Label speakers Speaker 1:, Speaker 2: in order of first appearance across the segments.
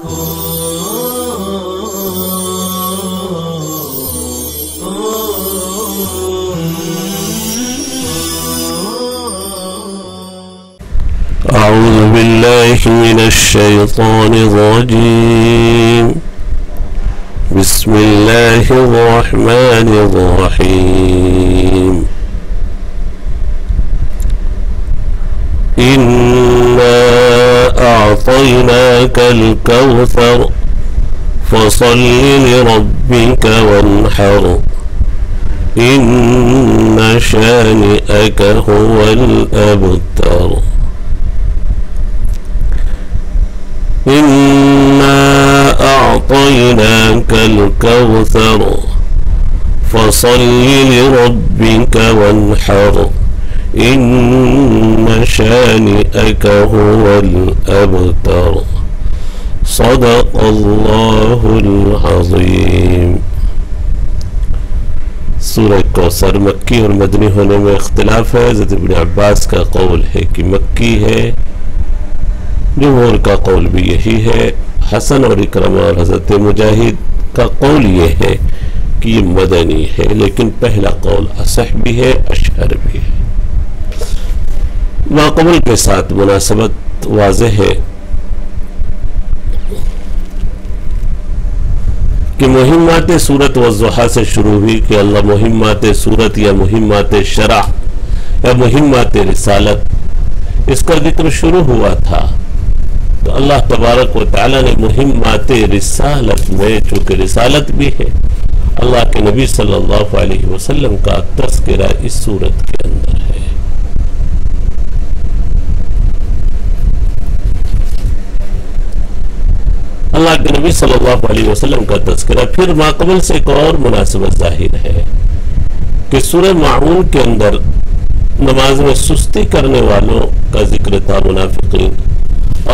Speaker 1: أعوذ بالله من الشيطان الرجيم. بسم الله الرحمن الرحيم. إنا أعطيناك الكوثر فصل لربك وانحر إن شانئك هو الأبتر. إنا أعطيناك الكوثر فصل لربك وانحر إن شانئك هو الأبتر. صدق الله العظيم. سورہ کوثر مکی اور مدنی ہونے میں اختلاف ہے. حضرت ابن عباس کا قول ہے کہ مکی ہے، جمہور کا قول بھی یہی ہے. حسن اور اکرمہ اور حضرت مجاہد کا قول یہ ہے کہ یہ مدنی ہے، لیکن پہلا قول اصح بھی ہے، اشہر بھی ہے. ماقبل کے ساتھ مناسبت واضح ہے کہ مہمات سورت والضحیٰ سے شروع ہوئی کہ اللہ مہمات سورت یا مہمات شرع یا مہمات رسالت اس کا ذکر شروع ہوا تھا. تو اللہ تبارک و تعالی نے مہمات رسالت میں، چونکہ رسالت بھی ہے، اللہ کے نبی صلی اللہ علیہ وسلم کا تذکرہ اس سورت کے اندر ہے. اللہ کے نبی صلی اللہ علیہ وسلم کا تذکرہ. پھر ماقبل سے ایک اور مناسبت ظاہر ہے کہ سورہ معون کے اندر نماز میں سستی کرنے والوں کا ذکر تھا، منافقین،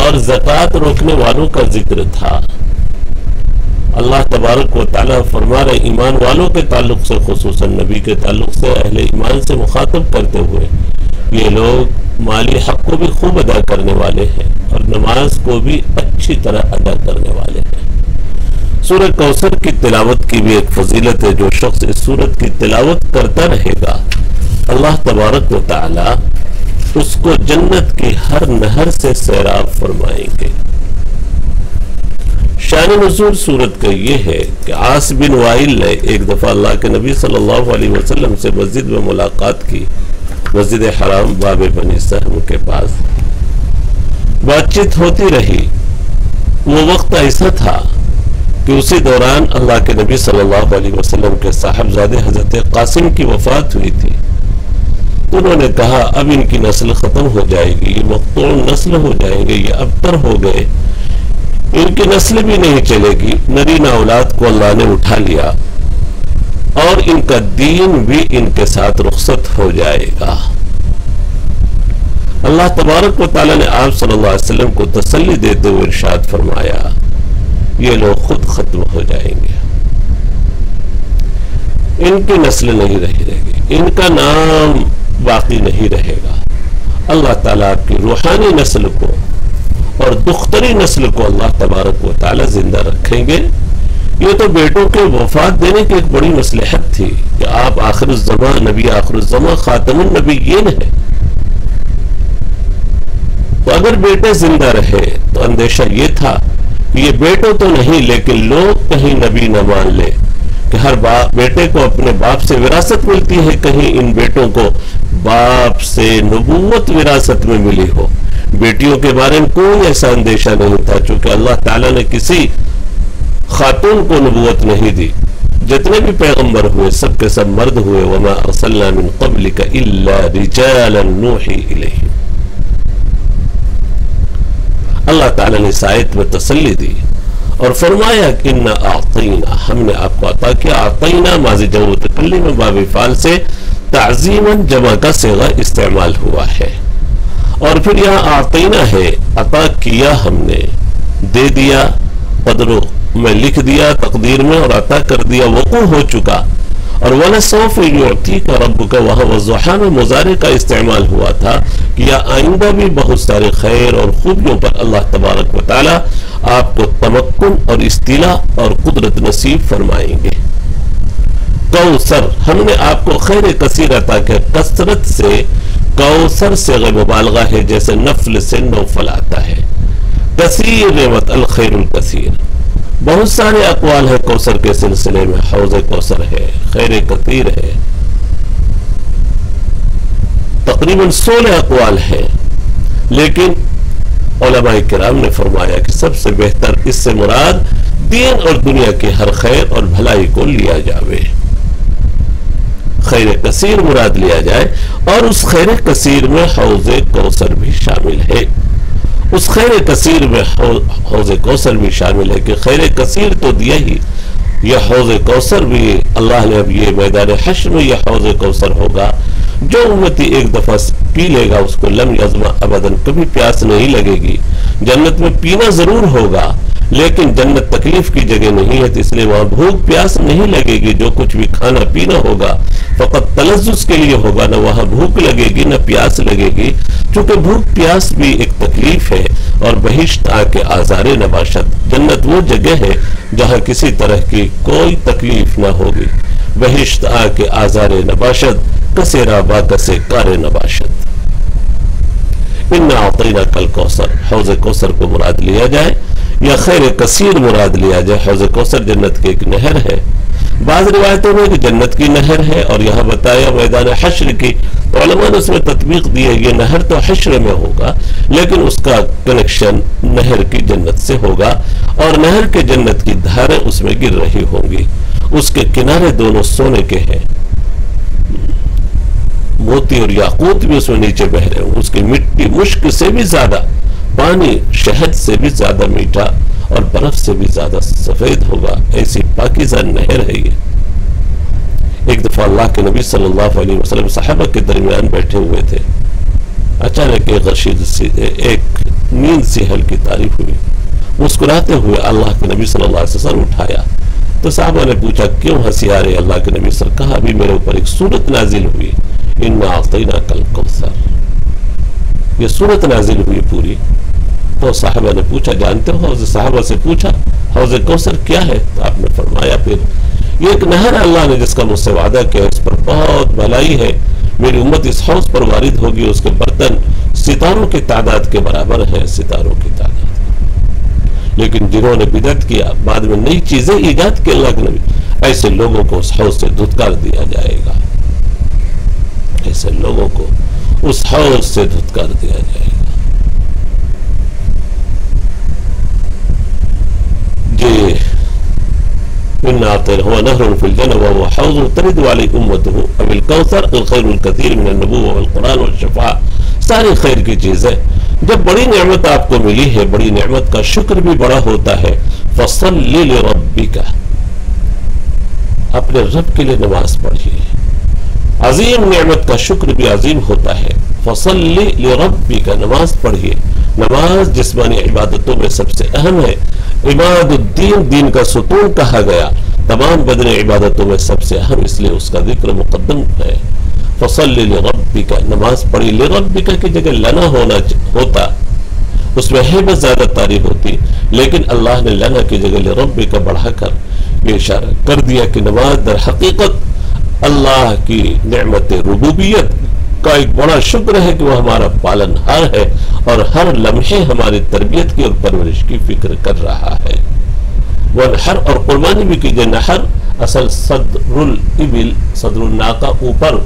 Speaker 1: اور زکوٰۃ روکنے والوں کا ذکر تھا. اللہ تبارک و تعالیٰ فرما رہے ایمان والوں کے تعلق سے، خصوصاً نبی کے تعلق سے، اہل ایمان سے مخاطب کرتے ہوئے، یہ لوگ مالی حق کو بھی خوب ادا کرنے والے ہیں اور نماز کو بھی اچھی طرح ادا کرنے والے ہیں. سورہ کوثر کی تلاوت کی بھی ایک فضیلت ہے. جو شخص اس سورت کی تلاوت کرتا رہے گا، اللہ تبارک و تعالیٰ اس کو جنت کی ہر نہر سے سیراب فرمائیں گے. شان نزول سورت کا یہ ہے کہ عاص بن وائل نے ایک دفعہ اللہ کے نبی صلی اللہ علیہ وسلم سے مسجد میں ملاقات کی، مسجد حرام باب بنی سہم کے پاس. بات چیت ہوتی رہی. وہ وقت ایسا تھا کہ اسی دوران اللہ کے نبی صلی اللہ علیہ وسلم کے صاحبزادے حضرت قاسم کی وفات ہوئی تھی. تو انہوں نے کہا اب ان کی نسل ختم ہو جائے گی، یہ مقطوع نسل ہو جائیں گے، یہ ابتر ہو گئے، ان کی نسل بھی نہیں چلے گی. نرینہ اولاد کو اللہ نے اٹھا لیا اور ان کا دین بھی ان کے ساتھ رخصت ہو جائے گا. اللہ تبارک و تعالیٰ نے آپ صلی اللہ علیہ وسلم کو تسلی دیتے ہوئے ارشاد فرمایا یہ لوگ خود ختم ہو جائیں گے، ان کی نسل نہیں رہے گی، ان کا نام باقی نہیں رہے گا. اللہ تعالیٰ آپ کی روحانی نسل کو اور دختری نسل کو اللہ تبارک و تعالیٰ زندہ رکھیں گے. یہ تو بیٹوں کے وفات دینے کی ایک بڑی مصلحت تھی کہ آپ آخر الزمان، نبی آخر الزمان، خاتم النبیین ہیں. تو اگر بیٹے زندہ رہے تو اندیشہ یہ تھا کہ یہ بیٹوں تو نہیں لیکن لوگ کہیں نبی نہ مان لے کہ ہر بیٹے کو اپنے باپ سے وراثت ملتی ہے، کہیں ان بیٹوں کو باپ سے نبوت وراثت میں ملی ہو. بیٹیوں کے بارے میں کوئی ایسا اندیشہ نہیں تھا، چونکہ اللہ تعالیٰ نے کسی خاتون کو نبوت نہیں دی. جتنے بھی پیغمبر ہوئے سب کے سب مرد ہوئے. وَمَا أَرْسَلْنَا مِن قَبْلِكَ إِلَّا رِجَالًا نُوحِي إِلَيْهِمْ. اللہ تعالیٰ نے اس آیت میں تسلی دی اور فرمایا کہ اِنَّا أَعْطَيْنَا، ہم نے آپ کو عطا کیا. أعطینا ماضی جمع متکلم میں باب فعل سے تعظیماً جمع کا صیغہ استعمال ہوا ہے. اور پھر یہاں أعطینا ہے، عطا کیا، ہم نے دے دیا، قدر میں لکھ دیا تقدیر میں اور عطا کر دیا، وقوع ہو چکا. اور وَلَسَوْفَ يُعْطِيكَ رَبُّكَ وَهُوَ الضُّحَىٰ میں مضارع کا استعمال ہوا تھا کہ یا آئندہ بھی بہت سارے خیر اور خوبیوں پر اللہ تبارک و تعالی آپ کو تمکن اور استیلا اور قدرت نصیب فرمائیں گے۔ کوثر، ہم نے آپ کو خیر کثیر عطا کیا۔ کثرت سے کوثر سے مبالغہ ہے، جیسے نفل سے نوفل آتا ہے۔ کثیر نعمت، الخیر الکثیر، بہت سارے اقوال ہیں کوثر کے سلسلے میں، حوض کوثر ہے، خیر کثیر ہے، تقریباً 16 اقوال ہیں، لیکن علماء کرام نے فرمایا کہ سب سے بہتر اس سے مراد دین اور دنیا کی ہر خیر اور بھلائی کو لیا جاوے، خیر کثیر مراد لیا جائے، اور اس خیر کثیر میں حوض کوثر بھی شامل ہے۔ اس خیر کثیر میں حوض کوثر بھی شامل ہے کہ خیر کثیر تو دیا ہی، یہ حوض کوثر بھی اللہ نے اب یہ میدان حشر میں یہ حوض کوثر ہوگا، جو امتی ایک دفعہ پی لے گا اس کو لم یظمأ ابداً، کبھی پیاس نہیں لگے گی۔ جنت میں پینا ضرور ہوگا، لیکن جنت تکلیف کی جگہ نہیں ہے، اس لیے وہاں بھوک پیاس نہیں لگے گی۔ جو کچھ بھی کھانا پینا ہوگا فقط تلذذ کے لیے ہوگا، نہ وہاں بھوک لگے گی نہ پیاس لگے گی، چونکہ بھوک پیاس بھی ایک تکلیف ہے۔ اور بہشت آ کے آزار نباشت، جنت وہ جگہ ہے جہاں کسی طرح کی کوئی تکلیف نہ ہوگی۔ بہشت آ کے آزار نباشت، کسیرا با کسے کار نباشت۔ اِنَّا أَعْطَيْنَاكَ الْكَوْثَرَ، حوض کوثر کو مراد لیا جائے یا خیر کثیر مراد لیا جائے۔ حوض کوثر جنت کی ایک نہر ہے، بعض روایتوں میں کہ جنت کی نہر ہے، اور یہاں بتایا میدان حشر کی، علماء نے اس میں تطبیق دی ہے، یہ نہر تو حشر میں ہوگا لیکن اس کا کنیکشن نہر کی جنت سے ہوگا، اور نہر کے جنت کی دھاریں اس میں گر رہی ہوں گی، اس کے کنارے دونوں سونے کے ہیں، موتی اور یاقوت بھی اس میں نیچے بہ رہے ہوں، اس کی مٹی مشک سے بھی زیادہ، پانی شہد سے بھی زیادہ میٹھا اور برف سے بھی زیادہ سفید ہوگا، ایسی پاکیزہ نہر ہے یہ۔ ایک دفعہ اللہ کے نبی صلی اللہ علیہ وسلم صحابہ کے درمیان بیٹھے ہوئے تھے، اچانک ایک نیند سی ہلکی تعریف ہوئی، مسکراتے ہوئے اللہ کے نبی صلی اللہ علیہ وسلم اٹھایا تو صحابہ نے پوچھا کیوں ہنسی آ رہے؟ اللہ کے نبی صلی اللہ علیہ وسلم کہا ابھی میرے اوپر ایک سورت نازل ہوئی، اِنَّا أَعْطَيْنَاكَ الْكَوْثَرَ، یہ سورت نازل ہوئی پوری۔ تو صحابہ نے پوچھا جانتے ہو؟ صحابہ سے پوچھا حوض کوثر کیا ہے؟ تو آپ نے فرمایا پھر یہ ایک نہر ہے اللہ نے جس کا مجھ سے وعدہ کیا، اس پر بہت بھلائی ہے، میری امت اس حوض پر وارد ہوگی، اس کے برتن ستاروں کی تعداد کے برابر ہے، ستاروں کی تعداد، لیکن جنہوں نے بدعت کیا، بعد میں نئی چیزیں ایجاد کی اللہ کے نبی، ایسے لوگوں کو اس حوض سے دھتکار دیا جائے گا، ایسے لوگوں کو اس حوض سے دھتکار دیا جائے گا۔ جی إِنَّا أَعْطَيْنَاكَ نَهْرٌ فِي الْجَنَّةِ وَهُوَ حَوْضٌ تَرِدُ عَلَيْهِ أُمَّتُهُ أَبِ الْكَوْثَرِ الْخَيْرُ الْكَثِيرُ مِنَ النُّبُوَّةِ وَالْقُرْآنِ وَالشَّفَاعَةِ، ساری خیر کی چیزیں، جب بڑی نعمت آپ کو ملی ہے، بڑی نعمت کا شکر بھی بڑا ہوتا ہے۔ فَصَلِّ لِرَبِّكَ، اپنے رب کے لیے نماز پڑھیے، عظیم نعمت کا شکر بھی عظیم ہوتا ہے۔ فَصَلِّ لِرَبِّكَ، نماز پڑھیے، نماز جسمانی عبادتوں میں سب سے اہم ہے، عباد الدین، دین کا ستون کہا گیا، تمام بدن عبادتوں میں سب سے اہم، اس لیے اس کا ذکر مقدم ہے۔ فصلی لربک، نماز پڑھی، لربک کی جگہ لنا ہوتا، اس میں ہیبت زیادہ تعریف ہوتی، لیکن اللہ نے لنا کی جگہ لربک بڑھا کر یہ اشارہ کر دیا کہ نماز در حقیقت اللہ کی نعمت ربوبیت کا ایک بڑا شکر ہے کہ وہ ہمارا پالن ہار ہے اور ہر لمحے ہماری تربیت کی اور پرورش کی فکر کر رہا ہے۔ ونحر، اور قربانی بھی کیجئے، نحر اصل صدر الابل، صدر الناقہ، اوپر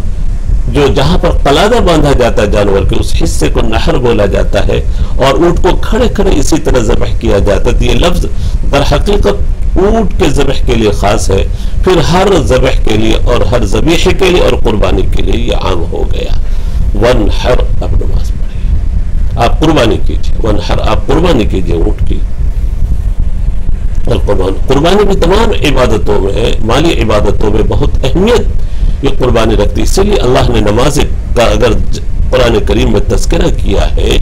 Speaker 1: جو جہاں پر قلادہ باندھا جاتا ہے جانور کے، اس حصے کو نحر بولا جاتا ہے، اور اونٹ کو کھڑے کھڑے اسی طرح ذبح کیا جاتا ہے۔ یہ لفظ در حقیقت اونٹ کے ذبح کے لیے خاص ہے، پھر ہر ذبح کے لیے اور ہر ذبیحے کے لیے اور قربانی کے لیے یہ عام ہو گیا۔ ونحر، آپ نماز پڑھیے، آپ قربانی کیجئے، ونحر، آپ قربانی کیجئے اونٹ کی۔ قربانی بھی تمام عبادتوں میں، مالی عبادتوں میں بہت اہمیت یہ قربانی رکھتی، اسی لیے اللہ نے نماز کا اگر قرآن کریم میں تذکرہ کیا ہے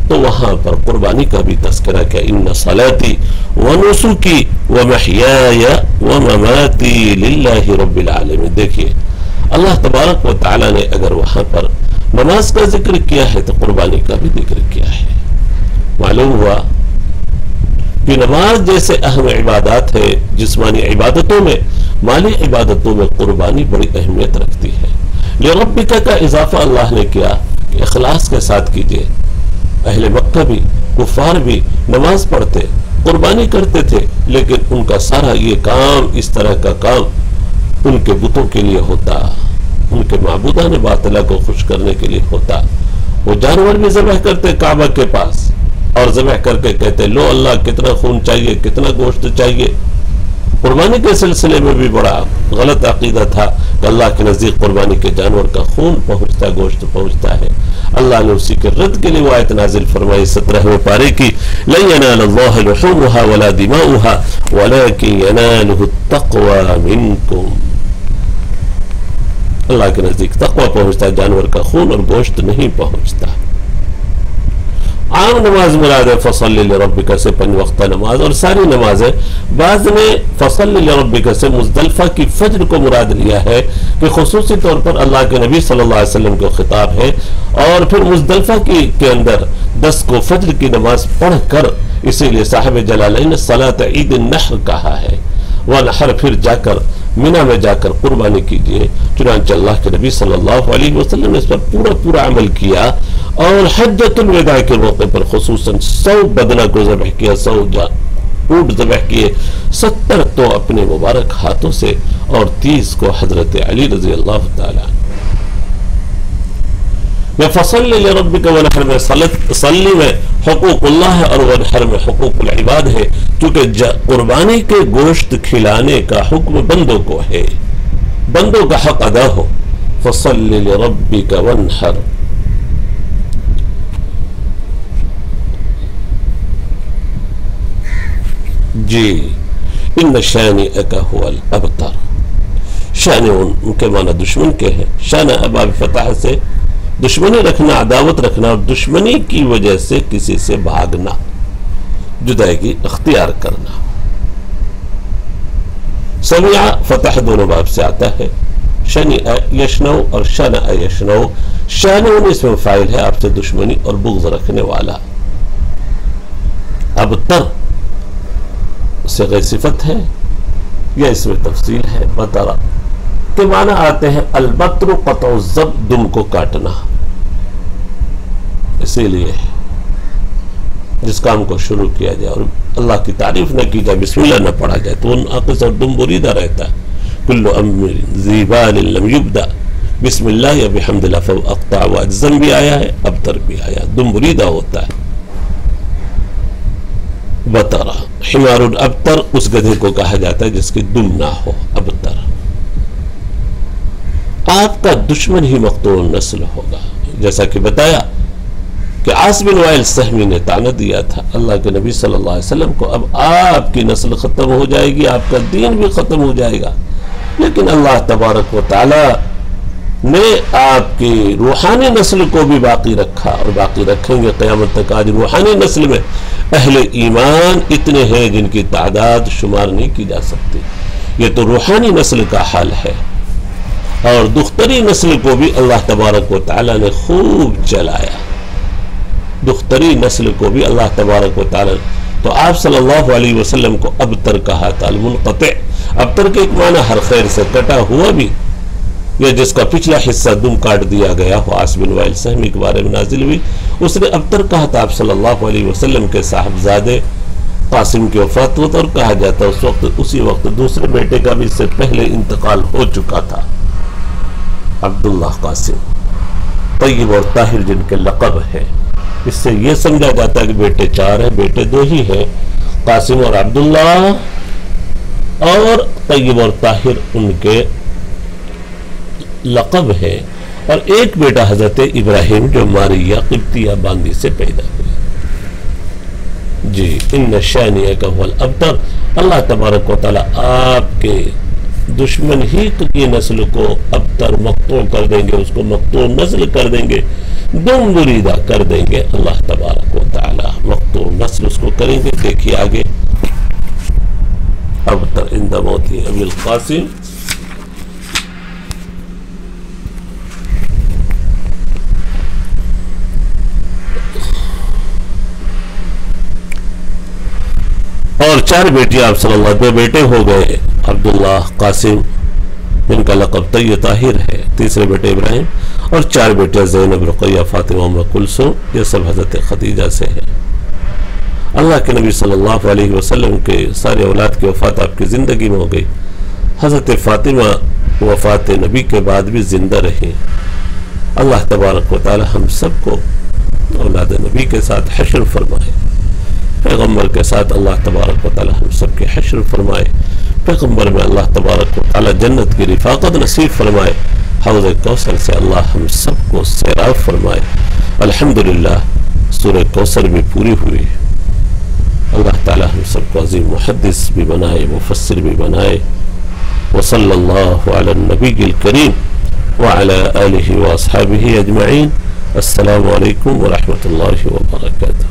Speaker 1: تو وہاں پر قربانی کا بھی تذکرہ کیا، ان صلاتی ونسکی ومحیای ومماتی للہ رب العالمین۔ دیکھیے اللہ تبارک و تعالی نے اگر وہاں پر نماز کا ذکر کیا ہے تو قربانی کا بھی ذکر کیا ہے۔ معلوم ہوا کہ نماز جیسے اہم عبادات ہے، جسمانی عبادتوں میں، مالی عبادتوں میں قربانی بڑی اہمیت رکھتی ہے۔ لربک کا اضافہ اللہ نے کیا کہ اخلاص کے ساتھ کیجئے۔ اہل مکہ بھی، کفار بھی نماز پڑھتے، قربانی کرتے تھے، لیکن ان کا سارا یہ کام، اس طرح کا کام ان کے بتوں کے لیے ہوتا، ان کے معبودان باطلہ کو خوش کرنے کے لیے ہوتا۔ وہ جانور بھی ذبح کرتے کعبہ کے پاس، اور ذبح کر کے کہتے لو اللہ کتنا خون چاہیے، کتنا گوشت چاہیے۔ قربانی کے سلسلے میں بھی بڑا غلط عقیدہ تھا کہ اللہ کے نزدیک قربانی کے جانور کا خون پہنچتا، گوشت پہنچتا ہے۔ اللہ نے اسی کے رد کے لیے وہ آیت نازل فرمائی 17ویں پارے کی، لن ينال الله لحومها ولا دماؤها ولكن يناله التقوى منكم۔ اللہ کے نزدیک تقوی پہنچتا ہے، جانور کا خون اور گوشت نہیں پہنچتا۔ عام نماز مراد ہے فصلی لربک سے 5 وقتہ نماز اور ساری نمازیں۔ بعض نے فصلی لربک سے مزدلفہ کی فجر کو مراد لیا ہے کہ خصوصی طور پر اللہ کے نبی صلی اللہ علیہ وسلم کو خطاب ہے، اور پھر مزدلفہ کے اندر 10 کو فجر کی نماز پڑھ کر، اسی لیے صاحب جلالین نے صلاۃ عید النحر کہا ہے۔ ونحر پھر جا کر منہ میں جا کر قربانی کیجئے۔ چنانچہ اللہ کے نبی صلی اللہ علیہ وسلم نے اس پر پورا عمل کیا، اور حجۃ الوداع کے موقع پر خصوصاً 100 بدنہ کو ذبح کیا، 100 اونٹ ذبح کیے، 70 تو اپنے مبارک ہاتھوں سے، اور 30 کو حضرت علی رضی اللہ تعالیٰ۔ میں فصلی لربک ونحر میں صلی میں حقوق اللہ ہے، اور ونحر میں حقوق العباد ہے، چونکہ قربانی کے گوشت کھلانے کا حکم بندوں کو ہے، بندوں کا حق ادا ہو۔ فصلی لربک ونحر۔ جی ان شانئک هو الابتر۔ شان ان کے معنی دشمن کے ہیں، شان اباب فتح سے دشمنی رکھنا، عداوت رکھنا، اور دشمنی کی وجہ سے کسی سے بھاگنا، جدائی اختیار کرنا۔ سمع فتح دونوں باب سے آتا ہے، شنع یشنو اور شنع یشنو۔ شانع اس میں فاعل ہے، آپ سے دشمنی اور بغض رکھنے والا۔ ابتر صیغہ صفت ہے یا اس میں تفصیل ہے؟ بطرہ کے معنی آتے ہیں البتر قطع الزب، دم کو کاٹنا۔ اسی لیے جس کام کو شروع کیا جائے اور اللہ کی تعریف نہ کی جائے، بسم اللہ نہ پڑھا جائے، تو ان ناقص اور دم بریدہ رہتا ہے۔ کل امر ذی بال لم یبدا بسم اللہ یا بحمد اللہ فاقطع، واجزم بھی آیا ہے، ابتر بھی آیا، دم بریدہ ہوتا ہے۔ بطرہ حمار الابتر، اس گدھے کو کہا جاتا ہے جس کی دم نہ ہو، ابتر۔ آپ کا دشمن ہی مقتول نسل ہوگا، جیسا کہ بتایا کہ عاص بن وائل سہمی نے طعنہ دیا تھا اللہ کے نبی صلی اللہ علیہ وسلم کو، اب آپ کی نسل ختم ہو جائے گی، آپ کا دین بھی ختم ہو جائے گا، لیکن اللہ تبارک و تعالی نے آپ کی روحانی نسل کو بھی باقی رکھا، اور باقی رکھیں گے قیامت تک۔ آج روحانی نسل میں اہل ایمان اتنے ہیں جن کی تعداد شمار نہیں کی جا سکتی۔ یہ تو روحانی نسل کا حال ہے، اور دختری نسل کو بھی اللہ تبارک و تعالی نے خوب چلایا، دختری نسل کو بھی اللہ تبارک و تعالی۔ تو آپ صلی اللہ علیہ وسلم کو ابتر کہا تھا، المنقطع۔ ابتر کے ایک معنی ہر خیر سے کٹا ہوا بھی، یا جس کا پچھلا حصہ دم کاٹ دیا گیا ہو۔ عاص بن وائل سہمی کے بارے میں نازل ہوئی، اس نے ابتر کہا تھا آپ صلی اللہ علیہ وسلم کے صاحبزادے قاسم کی وفات ہوتا، اور کہا جاتا اس وقت، اسی وقت دوسرے بیٹے کا بھی اس سے پہلے انتقال ہو چکا تھا، عبداللہ قاسم، طیب اور طاہر جن کے لقب ہے۔ اس سے یہ سمجھا جاتا ہے کہ بیٹے 4 ہیں، بیٹے 2 ہی ہیں، قاسم اور عبداللہ، اور طیب اور طاہر ان کے لقب ہے، اور ایک بیٹا حضرت ابراہیم جو ماریہ قبطیہ باندی سے پیدا ہوئے۔ جی ان شانئک هو الابتر۔ اللہ تبارک و تعالی آپ کے دشمن ہی کی نسل کو ابتر مقطوع کر دیں گے، اس کو مقطوع نسل کر دیں گے، دم بریدہ کر دیں گے اللہ تبارک و تعالی، مقطوع نسل اس کو کریں گے۔ دیکھیے آگے، ابتر عند موت ابی القاسم۔ اور 4 بیٹیاں آپ صلی اللہ علیہ وسلم، 2 بیٹے ہو گئے عبداللہ، قاسم، جن کا لقب طی طاہر ہے، تیسرے بیٹے ابراہیم، اور 4 بیٹیاں زینب، رقیہ، فاطمہ، ام کلثوم، یہ سب حضرت خدیجہ سے ہیں۔ اللہ کے نبی صلی اللہ علیہ وسلم کے سارے اولاد کی وفات آپ کی زندگی میں ہو گئی۔ حضرت فاطمہ وفات نبی کے بعد بھی زندہ رہی۔ اللہ تبارک و تعالی ہم سب کو اولاد نبی کے ساتھ حشر فرمائے، پیغمبر کے ساتھ اللہ تبارک و تعالی ہم سب کے حشر فرمائے، پیغمبر میں اللہ تبارک و تعالی جنت کی رفاقت نصیب فرمائے، حوض کوثر سے اللہ ہم سب کو سیراب فرمائے۔ الحمدللہ سورہ کوثر بھی پوری ہوئی۔ اللہ تعالی ہم سب کو عظیم محدث بھی بنائے، مفسر بھی بنائے۔ وصلی اللہ علی النبی الکریم وعلی آلہ واصحابہ اجمعین۔ السلام علیکم ورحمۃ اللہ وبرکاتہ۔